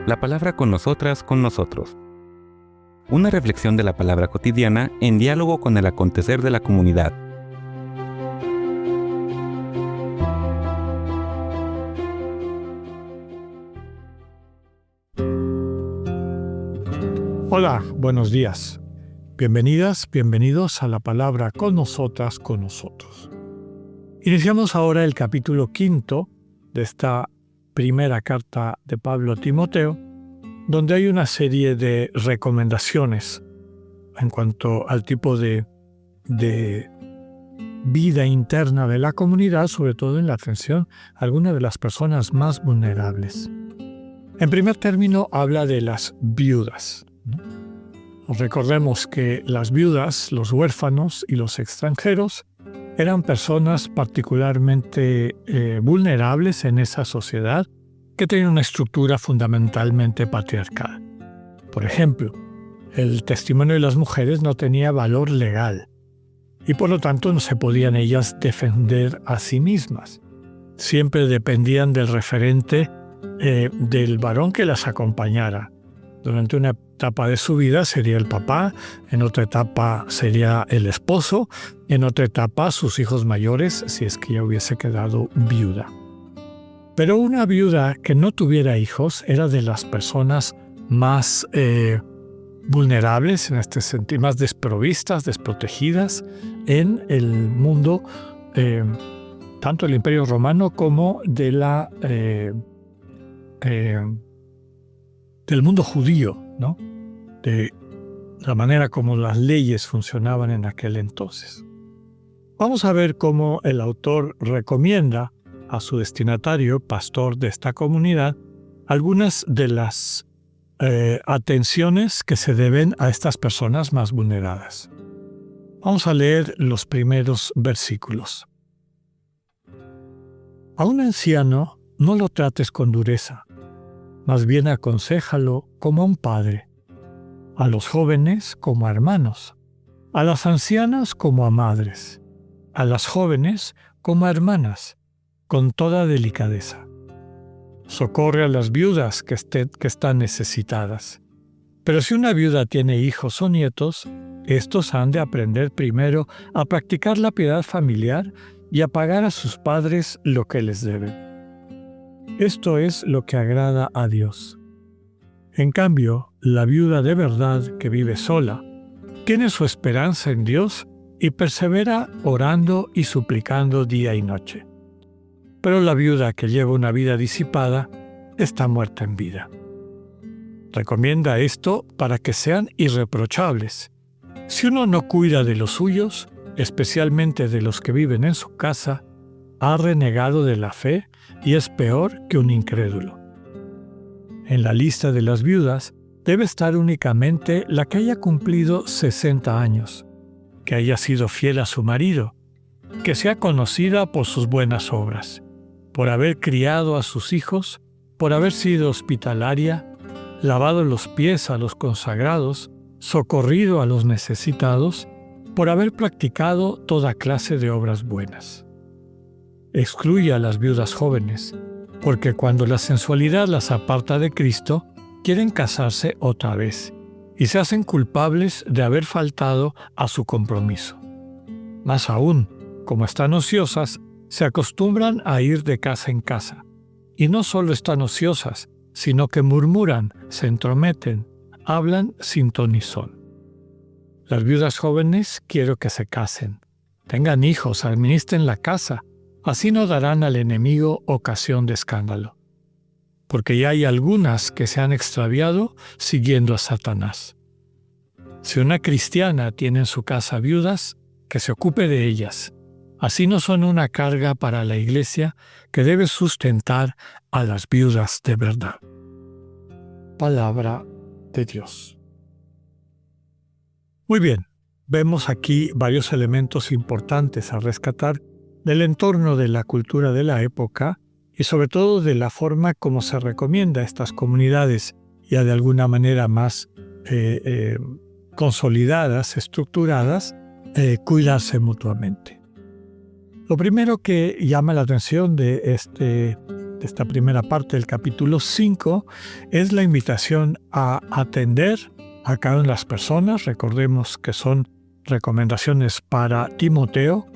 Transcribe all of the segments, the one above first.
La palabra con nosotras, con nosotros. Una reflexión de la palabra cotidiana en diálogo con el acontecer de la comunidad. Hola, buenos días. Bienvenidas, bienvenidos a la palabra con nosotras, con nosotros. Iniciamos ahora el capítulo 5 de esta primera carta de Pablo a Timoteo, donde hay una serie de recomendaciones en cuanto al tipo de vida interna de la comunidad, sobre todo en la atención a algunas de las personas más vulnerables. En primer término, habla de las viudas. Recordemos que las viudas, los huérfanos y los extranjeros eran personas particularmente vulnerables en esa sociedad que tenía una estructura fundamentalmente patriarcal. Por ejemplo, el testimonio de las mujeres no tenía valor legal y por lo tanto no se podían ellas defender a sí mismas. Siempre dependían del referente del varón que las acompañara. Durante una etapa de su vida sería el papá, en otra etapa sería el esposo, en otra etapa sus hijos mayores, si es que ya hubiese quedado viuda. Pero una viuda que no tuviera hijos era de las personas más vulnerables, en este sentido, más desprovistas, desprotegidas en el mundo, tanto del Imperio Romano como de del mundo judío, ¿no? De la manera como las leyes funcionaban en aquel entonces. Vamos a ver cómo el autor recomienda a su destinatario, pastor de esta comunidad, algunas de las atenciones que se deben a estas personas más vulneradas. Vamos a leer los primeros versículos. A un anciano no lo trates con dureza, más bien aconséjalo como a un padre, a los jóvenes como a hermanos, a las ancianas como a madres, a las jóvenes como a hermanas, con toda delicadeza. Socorre a las viudas que están necesitadas. Pero si una viuda tiene hijos o nietos, estos han de aprender primero a practicar la piedad familiar y a pagar a sus padres lo que les deben. Esto es lo que agrada a Dios. En cambio, la viuda de verdad que vive sola tiene su esperanza en Dios y persevera orando y suplicando día y noche. Pero la viuda que lleva una vida disipada está muerta en vida. Recomienda esto para que sean irreprochables. Si uno no cuida de los suyos, especialmente de los que viven en su casa, ha renegado de la fe y es peor que un incrédulo. En la lista de las viudas debe estar únicamente la que haya cumplido 60 años, que haya sido fiel a su marido, que sea conocida por sus buenas obras, por haber criado a sus hijos, por haber sido hospitalaria, lavado los pies a los consagrados, socorrido a los necesitados, por haber practicado toda clase de obras buenas. Excluye a las viudas jóvenes, porque cuando la sensualidad las aparta de Cristo, quieren casarse otra vez y se hacen culpables de haber faltado a su compromiso. Más aún, como están ociosas, se acostumbran a ir de casa en casa. Y no solo están ociosas, sino que murmuran, se entrometen, hablan sin ton ni son. Las viudas jóvenes quiero que se casen, tengan hijos, administren la casa, así no darán al enemigo ocasión de escándalo. Porque ya hay algunas que se han extraviado siguiendo a Satanás. Si una cristiana tiene en su casa viudas, que se ocupe de ellas. Así no son una carga para la iglesia que debe sustentar a las viudas de verdad. Palabra de Dios. Muy bien, vemos aquí varios elementos importantes a rescatar del entorno de la cultura de la época y sobre todo de la forma como se recomienda a estas comunidades ya de alguna manera más consolidadas, estructuradas, cuidarse mutuamente. Lo primero que llama la atención de de esta primera parte del capítulo 5 es la invitación a atender a cada una de las personas. Recordemos que son recomendaciones para Timoteo,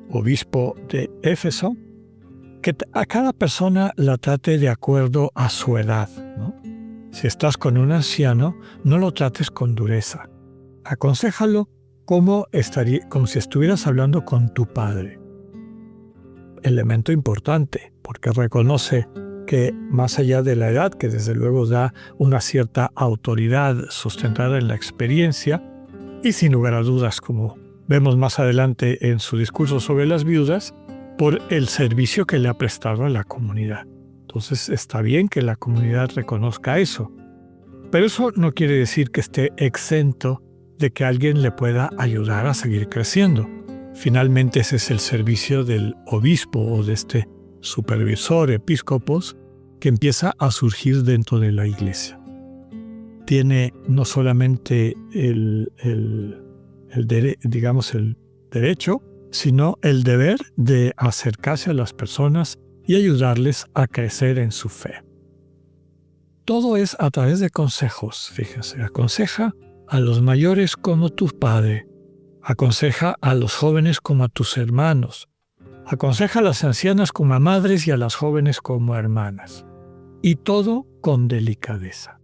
obispo de Éfeso, que a cada persona la trate de acuerdo a su edad, ¿no? Si estás con un anciano, no lo trates con dureza. Aconséjalo como si estuvieras hablando con tu padre. Elemento importante, porque reconoce que más allá de la edad, que desde luego da una cierta autoridad sustentada en la experiencia, y sin lugar a dudas, como vemos más adelante en su discurso sobre las viudas, por el servicio que le ha prestado a la comunidad. Entonces está bien que la comunidad reconozca eso, pero eso no quiere decir que esté exento de que alguien le pueda ayudar a seguir creciendo. Finalmente ese es el servicio del obispo o de este supervisor, episcopos, que empieza a surgir dentro de la iglesia. Tiene no solamente el derecho, sino el deber de acercarse a las personas y ayudarles a crecer en su fe. Todo es a través de consejos, fíjense. Aconseja a los mayores como tu padre. Aconseja a los jóvenes como a tus hermanos. Aconseja a las ancianas como a madres y a las jóvenes como a hermanas. Y todo con delicadeza.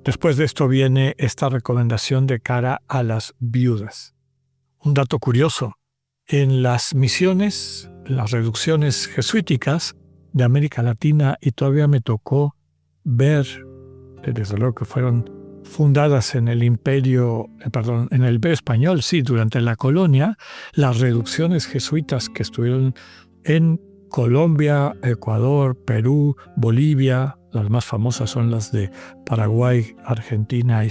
Después de esto viene esta recomendación de cara a las viudas. Un dato curioso, en las misiones, las reducciones jesuíticas de América Latina, y todavía me tocó ver, desde luego que fueron fundadas en el Imperio Español, sí, durante la colonia, las reducciones jesuitas que estuvieron en Colombia, Ecuador, Perú, Bolivia. Las más famosas son las de Paraguay, Argentina y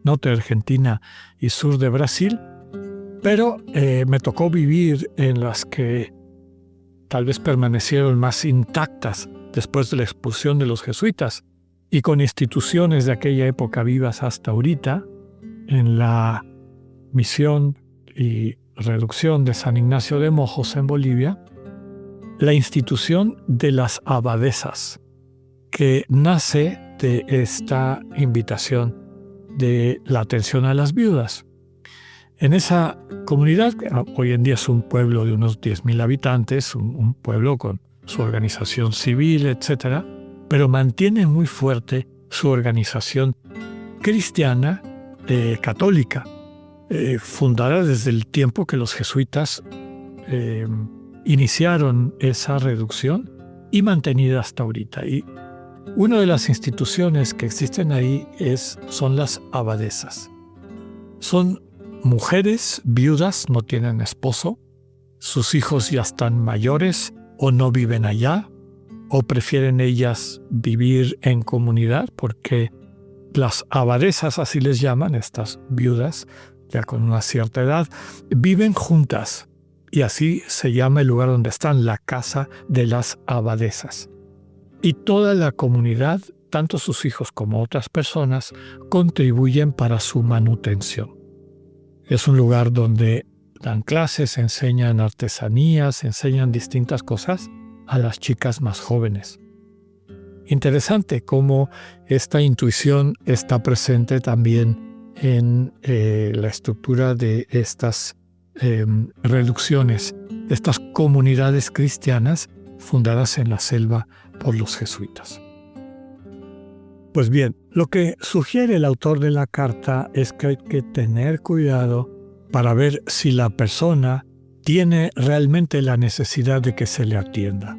norte de Argentina y sur de Brasil. Pero me tocó vivir en las que tal vez permanecieron más intactas después de la expulsión de los jesuitas y con instituciones de aquella época vivas hasta ahorita, en la misión y reducción de San Ignacio de Mojos en Bolivia, la institución de las abadesas, que nace de esta invitación de la atención a las viudas. En esa comunidad, que hoy en día es un pueblo de unos 10.000 habitantes, un pueblo con su organización civil, etc., pero mantiene muy fuerte su organización cristiana católica, fundada desde el tiempo que los jesuitas iniciaron esa reducción y mantenida hasta ahorita. Y una de las instituciones que existen ahí son las abadesas. Son mujeres viudas, no tienen esposo, sus hijos ya están mayores o no viven allá, o prefieren ellas vivir en comunidad, porque las abadesas, así les llaman, estas viudas, ya con una cierta edad, viven juntas, y así se llama el lugar donde están, la casa de las abadesas. Y toda la comunidad, tanto sus hijos como otras personas, contribuyen para su manutención. Es un lugar donde dan clases, enseñan artesanías, enseñan distintas cosas a las chicas más jóvenes. Interesante cómo esta intuición está presente también en la estructura de estas reducciones, de estas comunidades cristianas fundadas en la selva por los jesuitas. Pues bien, lo que sugiere el autor de la carta es que hay que tener cuidado para ver si la persona tiene realmente la necesidad de que se le atienda.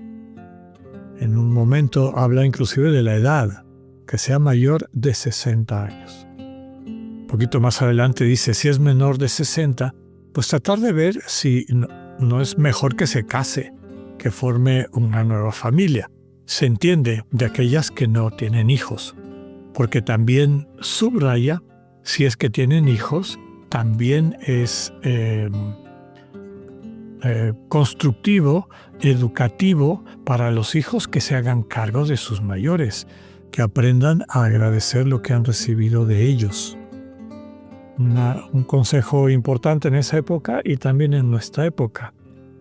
En un momento habla inclusive de la edad, que sea mayor de 60 años. Un poquito más adelante dice, si es menor de 60, pues tratar de ver si no es mejor que se case, que forme una nueva familia. Se entiende de aquellas que no tienen hijos, porque también subraya, si es que tienen hijos, también es constructivo, educativo para los hijos que se hagan cargo de sus mayores, que aprendan a agradecer lo que han recibido de ellos. Un consejo importante en esa época y también en nuestra época,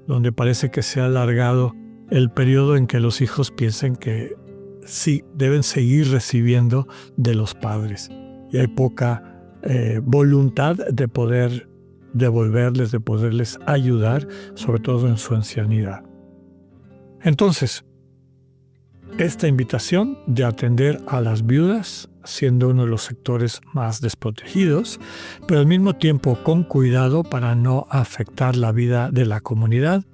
donde parece que se ha alargado el periodo en que los hijos piensen que sí, deben seguir recibiendo de los padres. Y hay poca voluntad de poder devolverles, de poderles ayudar, sobre todo en su ancianidad. Entonces, esta invitación de atender a las viudas, siendo uno de los sectores más desprotegidos, pero al mismo tiempo con cuidado para no afectar la vida de la comunidad,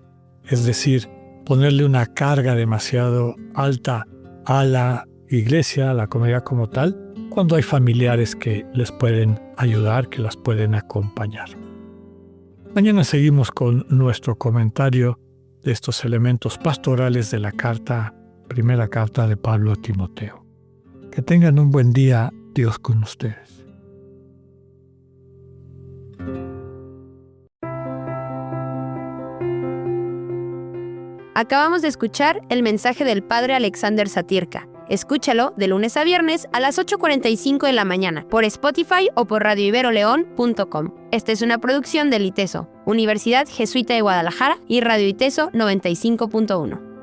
es decir, ponerle una carga demasiado alta a la iglesia, a la comunidad como tal, cuando hay familiares que les pueden ayudar, que las pueden acompañar. Mañana seguimos con nuestro comentario de estos elementos pastorales de la primera carta de Pablo a Timoteo. Que tengan un buen día, Dios con ustedes. Acabamos de escuchar el mensaje del Padre Alexander Satirka. Escúchalo de lunes a viernes a las 8:45 de la mañana por Spotify o por radioiberoleón.com. Esta es una producción del ITESO, Universidad Jesuita de Guadalajara y Radio ITESO 95.1.